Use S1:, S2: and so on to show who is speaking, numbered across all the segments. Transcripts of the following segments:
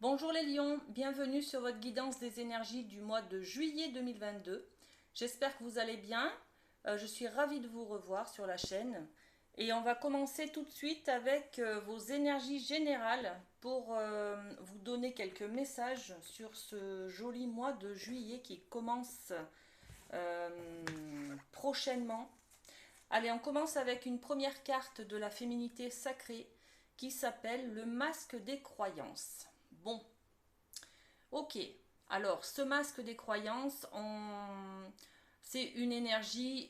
S1: Bonjour les lions, bienvenue sur votre guidance des énergies du mois de juillet 2022. J'espère que vous allez bien. Je suis ravie de vous revoir sur la chaîne. Et on va commencer tout de suite avec vos énergies générales pour vous donner quelques messages sur ce joli mois de juillet qui commence prochainement. Allez, on commence avec une première carte de la féminité sacrée qui s'appelle le masque des croyances. Bon, ok, alors ce masque des croyances, c'est une énergie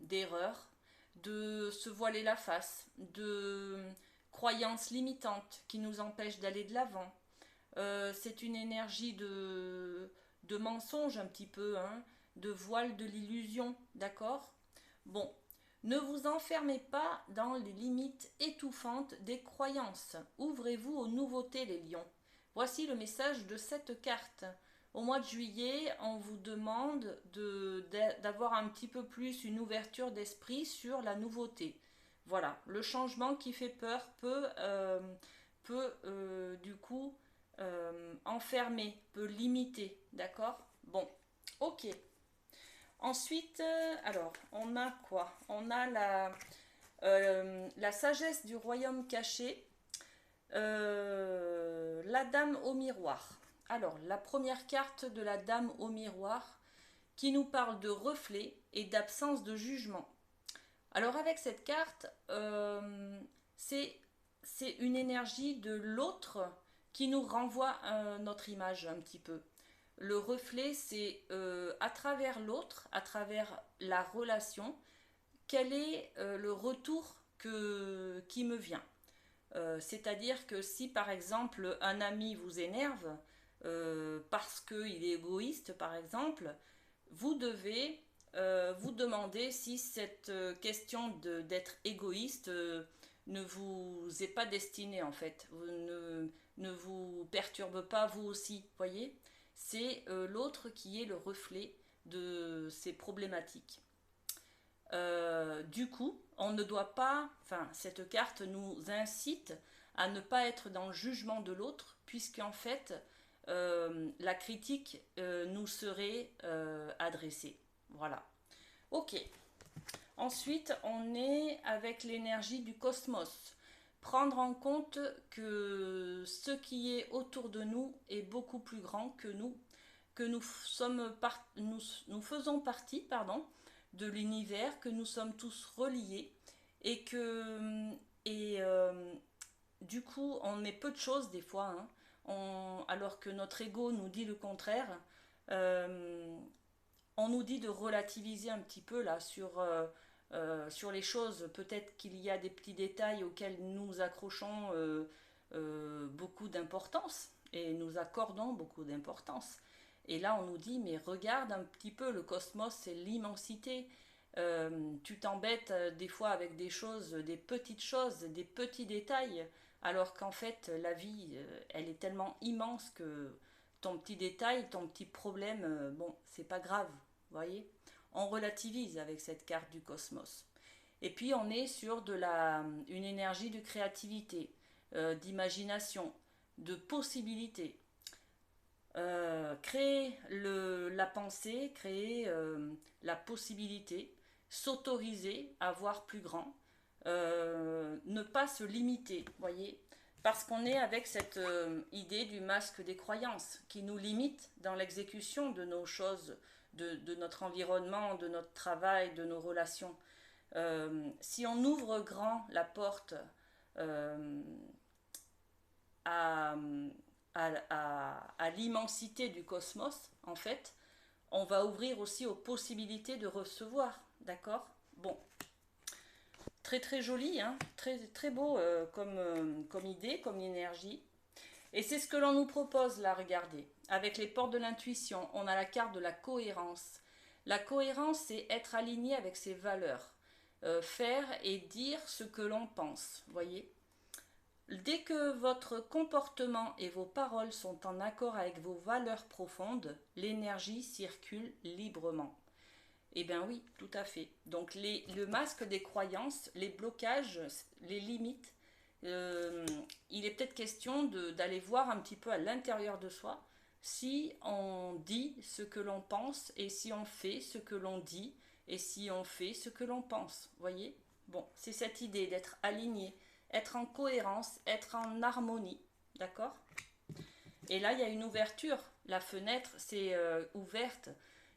S1: d'erreur, de se voiler la face, de croyances limitantes qui nous empêchent d'aller de l'avant. C'est une énergie de mensonge un petit peu, hein, de voile de l'illusion, d'accord. Bon, ne vous enfermez pas dans les limites étouffantes des croyances. Ouvrez-vous aux nouveautés, les lions. Voici le message de cette carte. Au mois de juillet, on vous demande d'avoir un petit peu plus une ouverture d'esprit sur la nouveauté. Voilà, le changement qui fait peur peut du coup enfermer, peut limiter, d'accord. Bon, ok. Ensuite, alors, on a quoi? On a la sagesse du royaume caché, la dame au miroir. Alors, la première carte de la dame au miroir qui nous parle de reflet et d'absence de jugement. Alors, avec cette carte, c'est une énergie de l'autre qui nous renvoie à notre image un petit peu. Le reflet, c'est à travers l'autre, à travers la relation, quel est le retour qui me vient. C'est-à-dire que si par exemple un ami vous énerve parce qu'il est égoïste par exemple, vous devez vous demander si cette question d'être égoïste ne vous est pas destinée en fait, ne vous perturbe pas vous aussi, voyez. C'est l'autre qui est le reflet de ces problématiques. Du coup, on ne doit pas, enfin, cette carte nous incite à ne pas être dans le jugement de l'autre, puisqu'en fait, la critique nous serait adressée. Voilà. Ok. Ensuite, on est avec l'énergie du cosmos. Prendre en compte que ce qui est autour de nous est beaucoup plus grand que nous faisons partie, pardon, de l'univers, que nous sommes tous reliés et que et du coup on est peu de choses des fois, hein. Alors que notre ego nous dit le contraire. Euh, on nous dit de relativiser un petit peu là sur les choses. Peut-être qu'il y a des petits détails auxquels nous accrochons beaucoup d'importance et nous accordons beaucoup d'importance. Et là, on nous dit, mais regarde un petit peu, le cosmos, c'est l'immensité. Tu t'embêtes des fois avec des choses, des petites choses, des petits détails, alors qu'en fait, la vie, elle est tellement immense que ton petit détail, ton petit problème, bon, c'est pas grave, vous voyez. On relativise avec cette carte du cosmos. Et puis on est sur une énergie de créativité, d'imagination, de possibilité. Créer la pensée, créer la possibilité, s'autoriser à voir plus grand, ne pas se limiter, voyez, parce qu'on est avec cette idée du masque des croyances qui nous limite dans l'exécution de nos choses, de notre environnement, de notre travail, de nos relations. Si on ouvre grand la porte euh, à, à l'immensité du cosmos, en fait, on va ouvrir aussi aux possibilités de recevoir, d'accord. Bon, très très joli, hein, très, très beau comme idée, comme énergie. Et c'est ce que l'on nous propose là, regardez. Avec les portes de l'intuition, on a la carte de la cohérence. La cohérence, c'est être aligné avec ses valeurs. Faire et dire ce que l'on pense, voyez. Dès que votre comportement et vos paroles sont en accord avec vos valeurs profondes, l'énergie circule librement. Eh bien oui, tout à fait. Donc le masque des croyances, les blocages, les limites, euh, il est peut-être question d'aller voir un petit peu à l'intérieur de soi si on dit ce que l'on pense et si on fait ce que l'on dit et si on fait ce que l'on pense. Voyez? Bon, c'est cette idée d'être aligné, être en cohérence, être en harmonie. D'accord? Et là, il y a une ouverture. La fenêtre, c'est ouverte.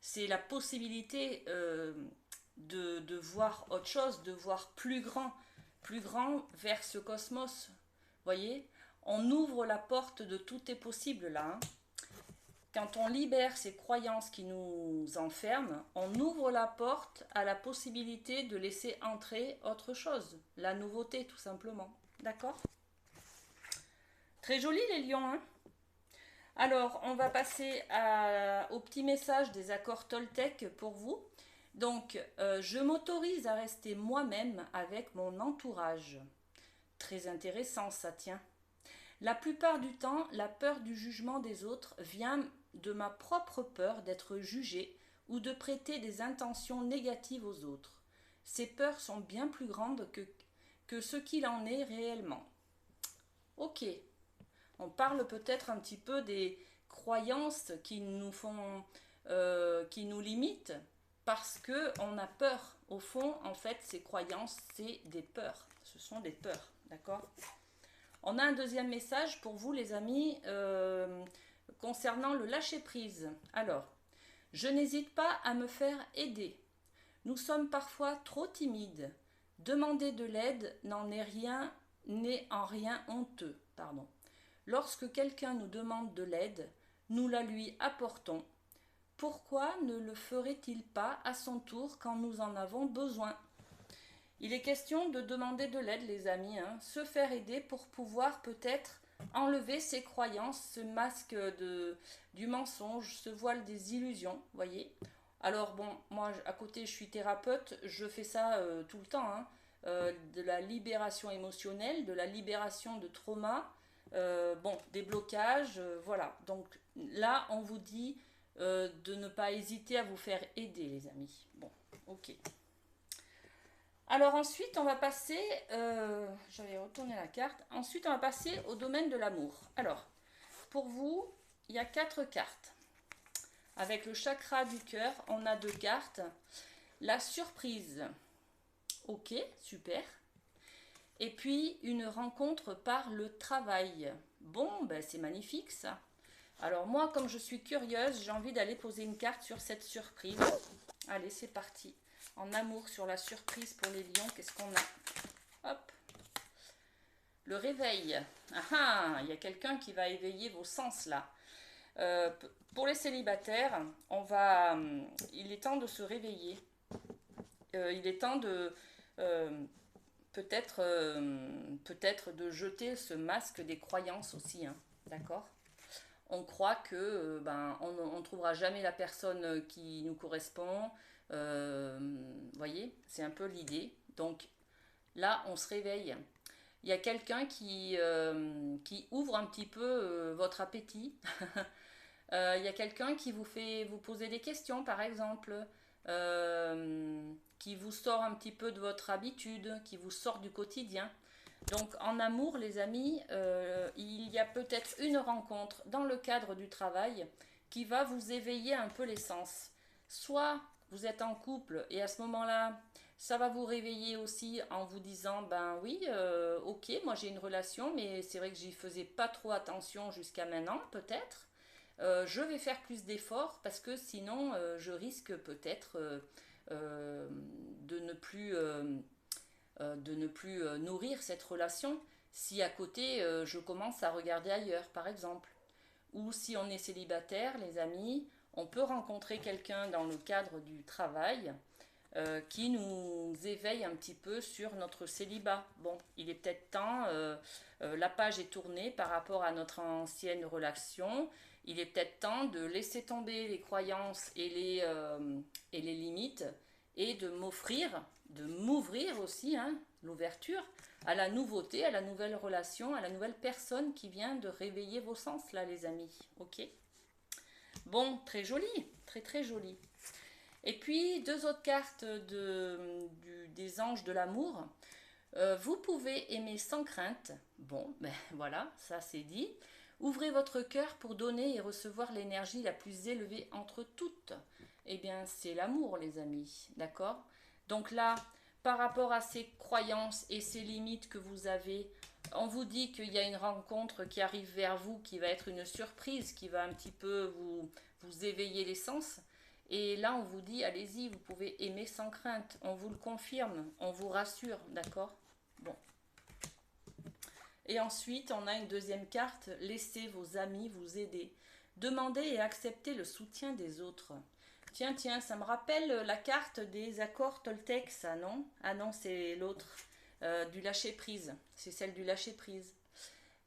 S1: C'est la possibilité de voir autre chose, de voir plus grand vers ce cosmos. Voyez, on ouvre la porte de tout est possible là. Hein. Quand on libère ces croyances qui nous enferment, on ouvre la porte à la possibilité de laisser entrer autre chose, la nouveauté tout simplement. D'accord? Très joli les lions, hein? Alors, on va passer au petit message des accords Toltec pour vous. Donc, je m'autorise à rester moi-même avec mon entourage. Très intéressant, ça tient. La plupart du temps, la peur du jugement des autres vient de ma propre peur d'être jugé ou de prêter des intentions négatives aux autres. Ces peurs sont bien plus grandes que ce qu'il en est réellement. Ok, on parle peut-être un petit peu des croyances qui nous font, qui nous limitent parce que on a peur. Au fond, en fait, ces croyances, c'est des peurs. Ce sont des peurs, d'accord? On a un deuxième message pour vous, les amis, concernant le lâcher prise. Alors, je n'hésite pas à me faire aider. Nous sommes parfois trop timides. Demander de l'aide n'est en rien honteux. Pardon. Lorsque quelqu'un nous demande de l'aide, nous la lui apportons. Pourquoi ne le ferait-il pas à son tour quand nous en avons besoin? Il est question de demander de l'aide, les amis, hein, se faire aider pour pouvoir peut-être enlever ses croyances, ce masque du mensonge, ce voile des illusions, voyez. Alors bon, moi à côté je suis thérapeute, je fais ça tout le temps, hein, de la libération émotionnelle, de la libération de trauma, bon, des blocages, voilà. Donc là, on vous dit de ne pas hésiter à vous faire aider, les amis. Bon, ok. Alors ensuite, on va passer, je vais retourner la carte, ensuite on va passer au domaine de l'amour. Alors, pour vous, il y a 4 cartes. Avec le chakra du cœur, on a 2 cartes. La surprise, ok, super. Et puis une rencontre par le travail. Bon, ben c'est magnifique ça. Alors moi, comme je suis curieuse, j'ai envie d'aller poser une carte sur cette surprise. Allez, c'est parti. En amour sur la surprise pour les lions, qu'est-ce qu'on a? Hop. Le réveil. Ah ah, il y a quelqu'un qui va éveiller vos sens là. Pour les célibataires, il est temps de se réveiller. Il est temps de peut-être de jeter ce masque des croyances aussi, hein, d'accord? On croit que on ne trouvera jamais la personne qui nous correspond. Voyez, c'est un peu l'idée. Donc là, on se réveille. Il y a quelqu'un qui ouvre un petit peu votre appétit. Il y a quelqu'un qui vous fait vous poser des questions, par exemple, qui vous sort un petit peu de votre habitude, qui vous sort du quotidien. Donc en amour, les amis, il y a peut-être une rencontre dans le cadre du travail qui va vous éveiller un peu les sens. Soit vous êtes en couple et à ce moment-là, ça va vous réveiller aussi en vous disant, ben oui, ok, moi j'ai une relation, mais c'est vrai que j'y faisais pas trop attention jusqu'à maintenant, peut-être. Je vais faire plus d'efforts parce que sinon je risque peut-être de ne plus nourrir cette relation si à côté je commence à regarder ailleurs, par exemple. Ou si on est célibataire, les amis, on peut rencontrer quelqu'un dans le cadre du travail qui nous éveille un petit peu sur notre célibat. Bon, il est peut-être temps, la page est tournée par rapport à notre ancienne relation, il est peut-être temps de laisser tomber les croyances et les limites et de m'ouvrir aussi, hein, l'ouverture à la nouveauté, à la nouvelle relation, à la nouvelle personne qui vient de réveiller vos sens là, les amis. Ok? Bon, très joli, très très joli. Et puis deux autres cartes des anges de l'amour. Vous pouvez aimer sans crainte. Bon, ben voilà, ça c'est dit. Ouvrez votre cœur pour donner et recevoir l'énergie la plus élevée entre toutes. Eh bien, c'est l'amour, les amis. D'accord? Donc là, par rapport à ces croyances et ces limites que vous avez, on vous dit qu'il y a une rencontre qui arrive vers vous, qui va être une surprise, qui va un petit peu vous éveiller les sens. Et là, on vous dit, allez-y, vous pouvez aimer sans crainte. On vous le confirme, on vous rassure, d'accord? Bon. Et ensuite, on a une deuxième carte, laissez vos amis vous aider. Demandez et acceptez le soutien des autres. Tiens, tiens, ça me rappelle la carte des accords Toltec, ça, non? Ah non, c'est l'autre, du lâcher-prise. C'est celle du lâcher-prise.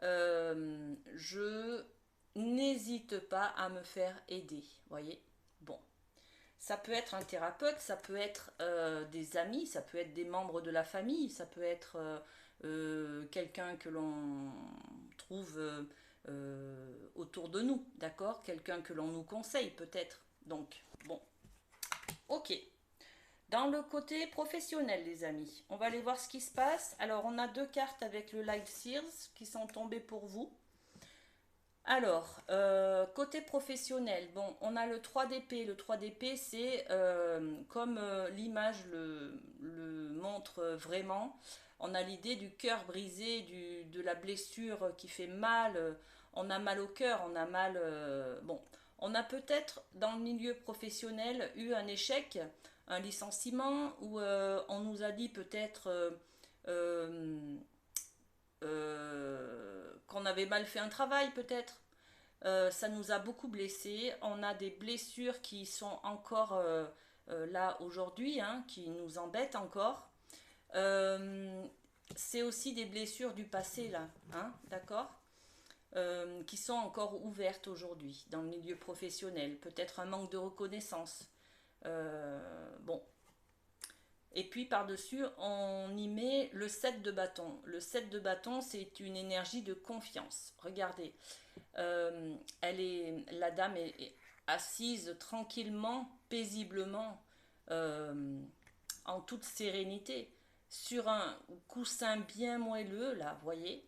S1: Je n'hésite pas à me faire aider, voyez? Bon. Ça peut être un thérapeute, ça peut être des amis, ça peut être des membres de la famille, ça peut être quelqu'un que l'on trouve autour de nous, d'accord? Quelqu'un que l'on nous conseille peut-être. Donc, bon, ok. Dans le côté professionnel, les amis, on va aller voir ce qui se passe. Alors, on a deux cartes avec le Light Seals qui sont tombées pour vous. Alors, côté professionnel, bon, on a le 3 d'épée. Le 3 d'épée, c'est comme l'image le montre vraiment. On a l'idée du cœur brisé, de la blessure qui fait mal. On a mal au cœur, on a mal. Bon, on a peut-être dans le milieu professionnel eu un échec, un licenciement, où on nous a dit peut-être euh, qu'on avait mal fait un travail, peut-être. Ça nous a beaucoup blessés. On a des blessures qui sont encore là aujourd'hui, hein, qui nous embêtent encore. Euh, c'est aussi des blessures du passé, là, hein, d'accord? Qui sont encore ouvertes aujourd'hui dans le milieu professionnel. Peut-être un manque de reconnaissance. Bon. Et puis par-dessus, on y met le 7 de bâton. Le 7 de bâton, c'est une énergie de confiance. Regardez, la dame est assise tranquillement, paisiblement, euh, en toute sérénité, sur un coussin bien moelleux, là, vous voyez.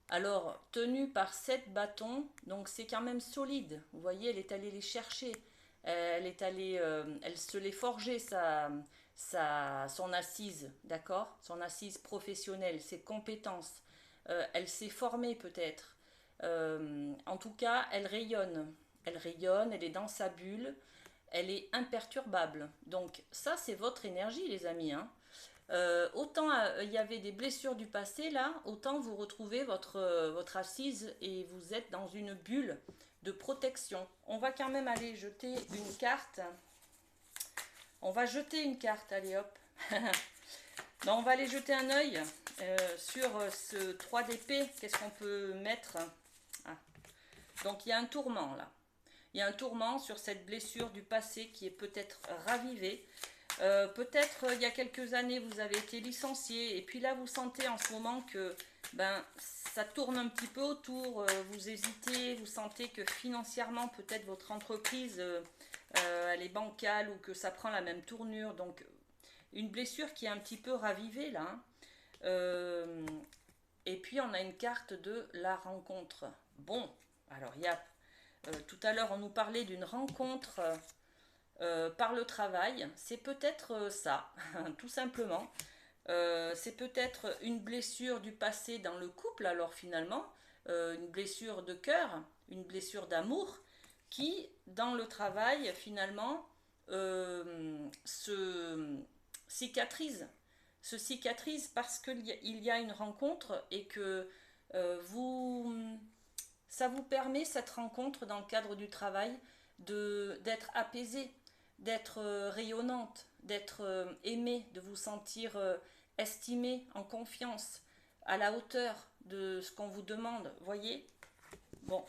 S1: Alors, tenue par 7 bâtons, donc c'est quand même solide. Vous voyez, elle est allée les chercher. Elle se l'est forgée, son assise, d'accord? Son assise professionnelle, ses compétences. Elle s'est formée peut-être. En tout cas, elle rayonne. Elle rayonne, elle est dans sa bulle, elle est imperturbable. Donc ça, c'est votre énergie, les amis, hein. Autant il y avait des blessures du passé là, autant vous retrouvez votre assise et vous êtes dans une bulle de protection. On va quand même aller jeter une carte. On va jeter une carte, allez hop. Non, on va aller jeter un œil sur ce 3 d'épée. Qu'est-ce qu'on peut mettre? Ah. Donc il y a un tourment là. Il y a un tourment sur cette blessure du passé qui est peut-être ravivée. Peut-être il y a quelques années vous avez été licencié et puis là vous sentez en ce moment que ben ça tourne un petit peu autour, vous hésitez, vous sentez que financièrement peut-être votre entreprise elle est bancale ou que ça prend la même tournure, donc une blessure qui est un petit peu ravivée là, hein. Euh, et puis on a une carte de la rencontre. Bon, alors il y a tout à l'heure on nous parlait d'une rencontre par le travail, c'est peut-être ça, tout simplement. C'est peut-être une blessure du passé dans le couple, alors finalement, une blessure de cœur, une blessure d'amour, qui, dans le travail, finalement, se cicatrise. Se cicatrise parce qu'il y a une rencontre et que ça vous permet, cette rencontre dans le cadre du travail, d'être apaisé, d'être rayonnante, d'être aimée, de vous sentir estimée, en confiance, à la hauteur de ce qu'on vous demande. Voyez? Bon.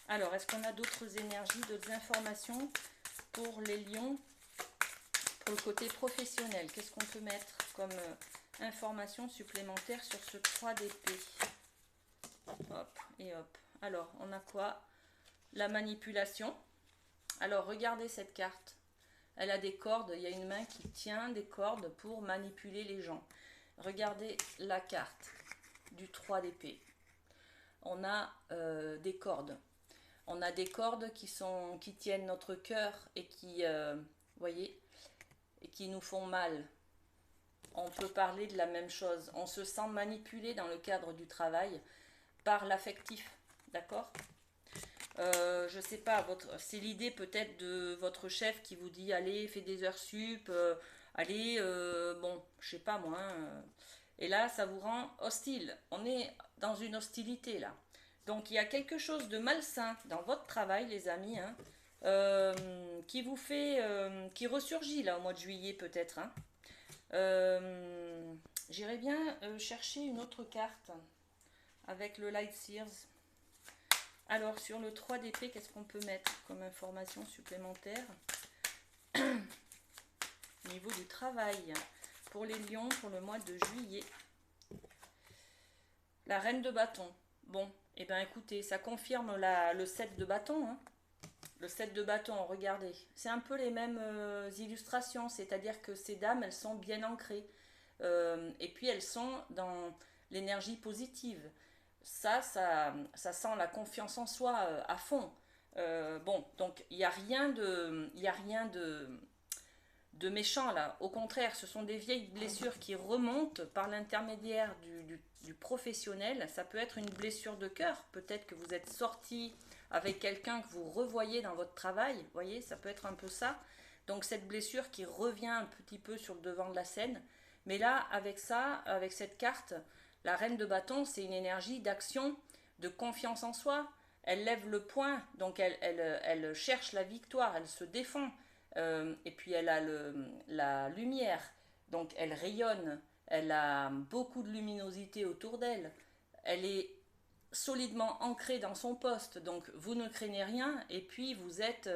S1: Alors, est-ce qu'on a d'autres énergies, d'autres informations pour les lions, pour le côté professionnel? Qu'est-ce qu'on peut mettre comme information supplémentaire sur ce 3 d'épée? Hop et hop. Alors, on a quoi? La manipulation. Alors, regardez cette carte. Elle a des cordes, il y a une main qui tient des cordes pour manipuler les gens. regardez la carte du 3 d'épée. On a des cordes. On a des cordes qui tiennent notre cœur et qui, voyez, et qui nous font mal. On peut parler de la même chose. On se sent manipulé dans le cadre du travail par l'affectif. D'accord? Je sais pas, c'est l'idée peut-être de votre chef qui vous dit allez, fais des heures sup, allez, bon, je sais pas moi. Et là, ça vous rend hostile. On est dans une hostilité là. Donc il y a quelque chose de malsain dans votre travail, les amis, hein, qui vous fait, qui ressurgit là au mois de juillet peut-être. Hein. J'irais bien chercher une autre carte avec le Light Sears. Alors, sur le 3 d'épée, qu'est-ce qu'on peut mettre comme information supplémentaire au niveau du travail pour les lions pour le mois de juillet? La reine de bâton. Bon, et bien écoutez, ça confirme le 7 de bâton. Hein. Le 7 de bâton, regardez. C'est un peu les mêmes illustrations, c'est-à-dire que ces dames, elles sont bien ancrées. Et puis, elles sont dans l'énergie positive. Ça sent la confiance en soi à fond. Bon, donc il n'y a rien de méchant là. Au contraire, ce sont des vieilles blessures qui remontent par l'intermédiaire du professionnel. Ça peut être une blessure de cœur. Peut-être que vous êtes sorti avec quelqu'un que vous revoyez dans votre travail. Vous voyez, ça peut être un peu ça. Donc cette blessure qui revient un petit peu sur le devant de la scène. Mais là, avec ça, avec cette carte, la reine de bâton, c'est une énergie d'action, de confiance en soi. Elle lève le poing, donc elle cherche la victoire, elle se défend. Et puis elle a la lumière, donc elle rayonne, elle a beaucoup de luminosité autour d'elle. Elle est solidement ancrée dans son poste, donc vous ne craignez rien, et puis vous êtes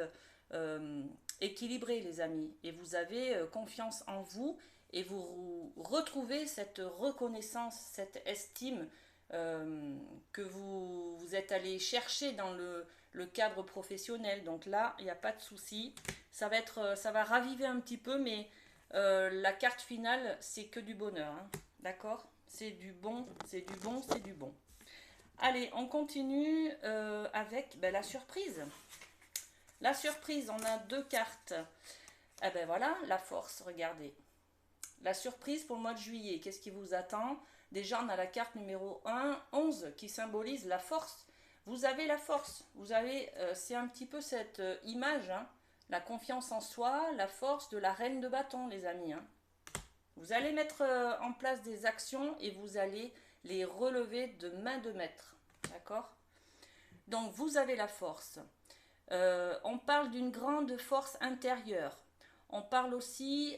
S1: équilibrés, les amis, et vous avez confiance en vous, et vous retrouvez cette reconnaissance, cette estime que vous êtes allé chercher dans le cadre professionnel. Donc là, il n'y a pas de souci. Ça va raviver un petit peu, mais la carte finale, c'est que du bonheur. Hein. D'accord? C'est du bon, c'est du bon, c'est du bon. Allez, on continue avec la surprise. La surprise, on a deux cartes. Eh ben voilà, la force, regardez. La surprise pour le mois de juillet, qu'est-ce qui vous attend? Déjà, on a la carte numéro 1, 11, qui symbolise la force. Vous avez la force. Vous avez, c'est un petit peu cette image, hein, la confiance en soi, la force de la reine de bâton, les amis. Hein. Vous allez mettre en place des actions et vous allez les relever de main de maître. D'accord? Donc, vous avez la force. On parle d'une grande force intérieure. On parle aussi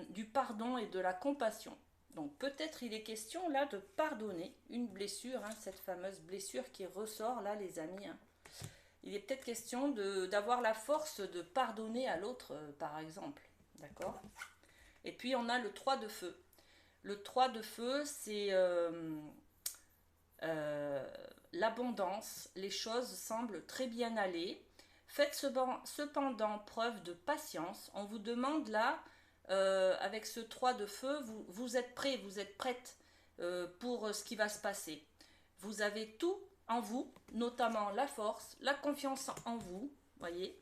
S1: du pardon et de la compassion. Donc peut-être il est question là de pardonner une blessure, hein, cette fameuse blessure qui ressort là, les amis. Hein. Il est peut-être question d'avoir la force de pardonner à l'autre, par exemple. D'accord? Et puis on a le 3 de feu. Le 3 de feu, c'est l'abondance. Les choses semblent très bien aller. Faites cependant preuve de patience. On vous demande là, avec ce 3 de feu, vous êtes prêt, vous êtes prête pour ce qui va se passer. Vous avez tout en vous, notamment la force, la confiance en vous, voyez.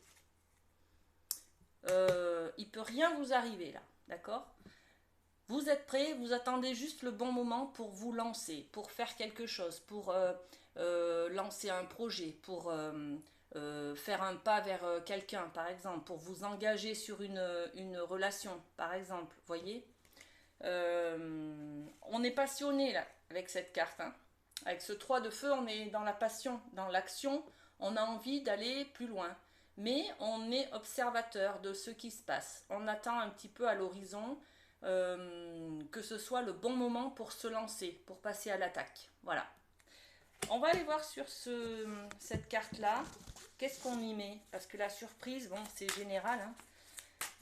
S1: Il ne peut rien vous arriver là, d'accord? Vous êtes prêt, vous attendez juste le bon moment pour vous lancer, pour faire quelque chose, pour lancer un projet, pour faire un pas vers quelqu'un, par exemple, pour vous engager sur une relation, par exemple, voyez. On est passionné là, avec cette carte. Hein. Avec ce 3 de feu, on est dans la passion, dans l'action, on a envie d'aller plus loin. Mais on est observateur de ce qui se passe. On attend un petit peu à l'horizon que ce soit le bon moment pour se lancer, pour passer à l'attaque. Voilà. On va aller voir sur cette carte-là. Qu'est-ce qu'on y met? Parce que la surprise, bon, c'est général. Hein.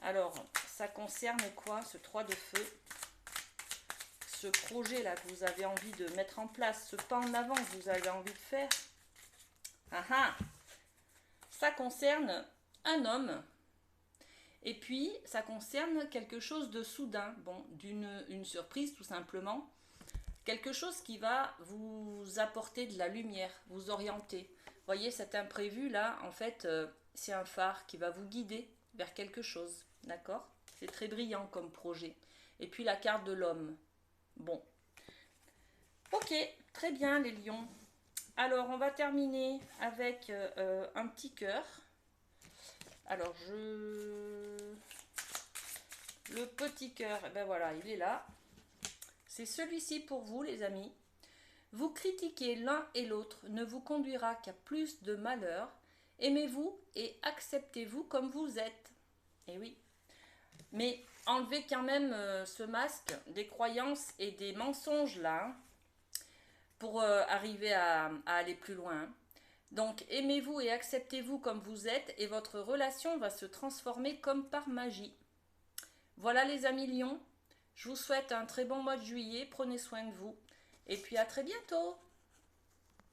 S1: Alors, ça concerne quoi, ce 3 de feu? Ce projet-là que vous avez envie de mettre en place, ce pas en avant que vous avez envie de faire. Ah ah! Ça concerne un homme. Et puis, ça concerne quelque chose de soudain, bon, une surprise tout simplement. Quelque chose qui va vous apporter de la lumière, vous orienter. Vous voyez, cet imprévu là, en fait, c'est un phare qui va vous guider vers quelque chose. D'accord? C'est très brillant comme projet. Et puis la carte de l'homme. Bon. Ok, très bien les lions. Alors, on va terminer avec un petit cœur. Alors, le petit cœur, eh ben voilà, il est là. C'est celui-ci pour vous, les amis. Vous critiquer l'un et l'autre ne vous conduira qu'à plus de malheur. Aimez-vous et acceptez-vous comme vous êtes. Et oui. Mais enlevez quand même ce masque des croyances et des mensonges là, hein, pour arriver à aller plus loin, hein. Donc aimez-vous et acceptez-vous comme vous êtes et votre relation va se transformer comme par magie. Voilà les amis lions, je vous souhaite un très bon mois de juillet, prenez soin de vous et puis à très bientôt.